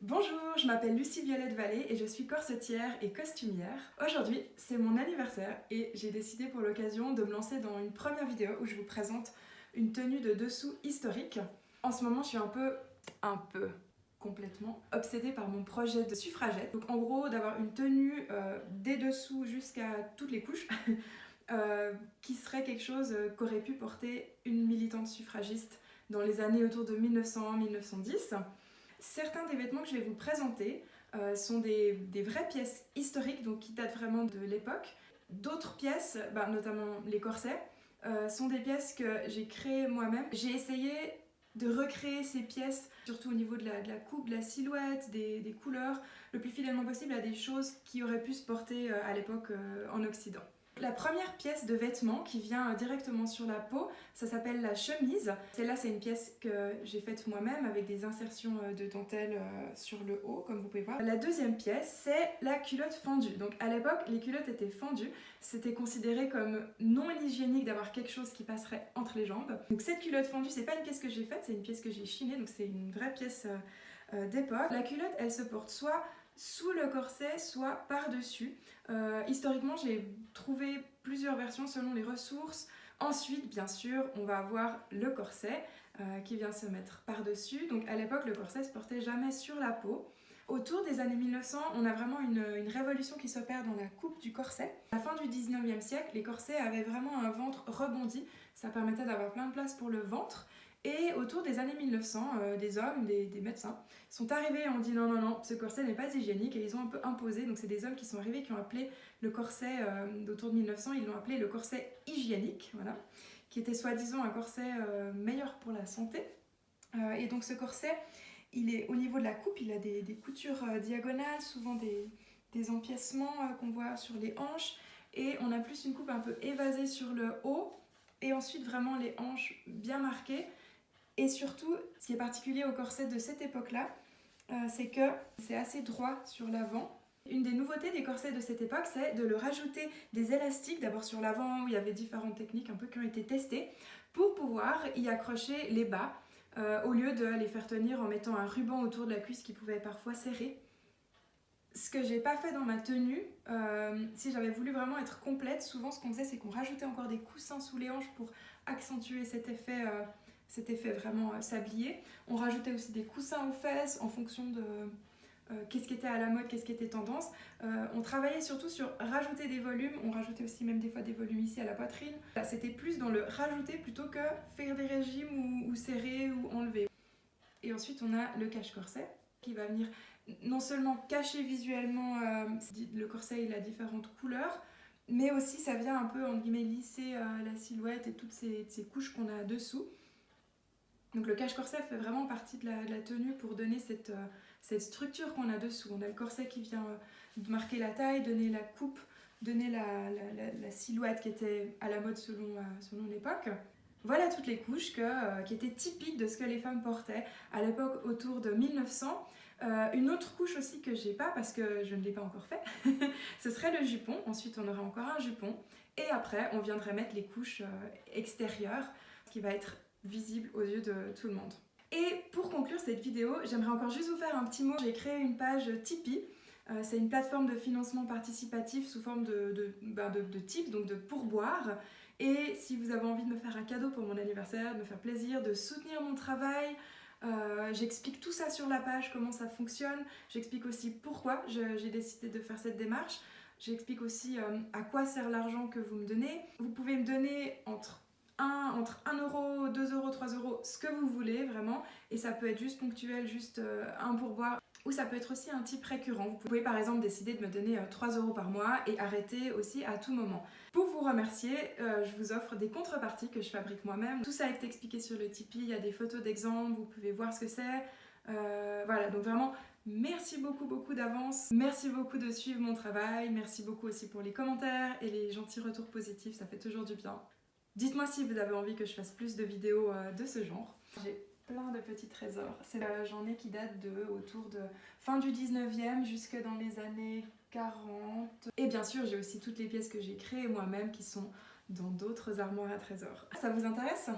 Bonjour, je m'appelle Lucie Violette Vallée et je suis corsetière et costumière. Aujourd'hui, c'est mon anniversaire et j'ai décidé pour l'occasion de me lancer dans une première vidéo où je vous présente une tenue de dessous historique. En ce moment, je suis complètement obsédée par mon projet de suffragette. Donc en gros, d'avoir une tenue des dessous jusqu'à toutes les couches qui serait quelque chose qu'aurait pu porter une militante suffragiste dans les années autour de 1900-1910. Certains des vêtements que je vais vous présenter sont des vraies pièces historiques, donc qui datent vraiment de l'époque. D'autres pièces, notamment les corsets, sont des pièces que j'ai créées moi-même. J'ai essayé de recréer ces pièces, surtout au niveau de la coupe, de la silhouette, des couleurs, le plus fidèlement possible à des choses qui auraient pu se porter à l'époque en Occident. La première pièce de vêtement qui vient directement sur la peau, ça s'appelle la chemise. Celle-là, c'est une pièce que j'ai faite moi-même avec des insertions de dentelle sur le haut, comme vous pouvez voir. La deuxième pièce, c'est la culotte fendue. Donc à l'époque, les culottes étaient fendues. C'était considéré comme non hygiénique d'avoir quelque chose qui passerait entre les jambes. Donc cette culotte fendue, c'est pas une pièce que j'ai faite, c'est une pièce que j'ai chinée, donc c'est une vraie pièce d'époque. La culotte, elle se porte soit sous le corset, soit par-dessus. Historiquement, j'ai trouvé plusieurs versions selon les ressources. Ensuite, bien sûr, on va avoir le corset qui vient se mettre par-dessus. Donc à l'époque, le corset ne se portait jamais sur la peau. Autour des années 1900, on a vraiment une révolution qui s'opère dans la coupe du corset. À la fin du 19e siècle, les corsets avaient vraiment un ventre rebondi. Ça permettait d'avoir plein de place pour le ventre. Et autour des années 1900, des hommes, des médecins, sont arrivés et ont dit non, ce corset n'est pas hygiénique, et ils ont un peu imposé. Donc c'est des hommes qui sont arrivés qui ont appelé le corset d'autour de 1900, ils l'ont appelé le corset hygiénique, voilà, qui était soi-disant un corset meilleur pour la santé. Et donc ce corset, il est au niveau de la coupe, il a des coutures diagonales, souvent des empiècements qu'on voit sur les hanches, et on a plus une coupe un peu évasée sur le haut, et ensuite vraiment les hanches bien marquées. Et surtout, ce qui est particulier au corset de cette époque-là, c'est que c'est assez droit sur l'avant. Une des nouveautés des corsets de cette époque, c'est de leur rajouter des élastiques, d'abord sur l'avant où il y avait différentes techniques un peu qui ont été testées, pour pouvoir y accrocher les bas, au lieu de les faire tenir en mettant un ruban autour de la cuisse qui pouvait parfois serrer. Ce que j'ai pas fait dans ma tenue, si j'avais voulu vraiment être complète, souvent ce qu'on faisait, c'est qu'on rajoutait encore des coussins sous les hanches pour accentuer cet effet vraiment sablier. On rajoutait aussi des coussins aux fesses en fonction de qu'est-ce qui était à la mode, qu'est-ce qui était tendance. On travaillait surtout sur rajouter des volumes, on rajoutait aussi même des fois des volumes ici à la poitrine. C'était plus dans le rajouter plutôt que faire des régimes ou serrer ou enlever. Et ensuite on a le cache-corset qui va venir non seulement cacher visuellement le corset et la différentes couleurs, mais aussi ça vient un peu entre guillemets lisser la silhouette et toutes ces couches qu'on a dessous. Donc le cache-corset fait vraiment partie de la tenue pour donner cette structure qu'on a dessous. On a le corset qui vient marquer la taille, donner la coupe, donner la silhouette qui était à la mode selon l'époque. Voilà toutes les couches qui étaient typiques de ce que les femmes portaient à l'époque autour de 1900. Une autre couche aussi que j'ai pas parce que je ne l'ai pas encore fait, ce serait le jupon. Ensuite on aurait encore un jupon et après on viendrait mettre les couches extérieures, ce qui va être visible aux yeux de tout le monde. Et pour conclure cette vidéo, j'aimerais encore juste vous faire un petit mot. J'ai créé une page Tipeee. C'est une plateforme de financement participatif sous forme de tips, donc de pourboire. Et si vous avez envie de me faire un cadeau pour mon anniversaire, de me faire plaisir, de soutenir mon travail, j'explique tout ça sur la page, comment ça fonctionne. J'explique aussi pourquoi j'ai décidé de faire cette démarche. J'explique aussi à quoi sert l'argent que vous me donnez. Vous pouvez me donner entre 1 euro, 2 euros, 3 euros, ce que vous voulez vraiment. Et ça peut être juste ponctuel, juste un pourboire. Ou ça peut être aussi un type récurrent. Vous pouvez par exemple décider de me donner 3 euros par mois et arrêter aussi à tout moment. Pour vous remercier, je vous offre des contreparties que je fabrique moi-même. Tout ça est expliqué sur le Tipeee, il y a des photos d'exemples, vous pouvez voir ce que c'est. Voilà, donc vraiment, merci beaucoup d'avance. Merci beaucoup de suivre mon travail. Merci beaucoup aussi pour les commentaires et les gentils retours positifs, ça fait toujours du bien. Dites-moi si vous avez envie que je fasse plus de vidéos de ce genre. J'ai plein de petits trésors. J'en ai qui datent autour de fin du 19e jusque dans les années 40. Et bien sûr, j'ai aussi toutes les pièces que j'ai créées moi-même qui sont dans d'autres armoires à trésors. Ça vous intéresse ?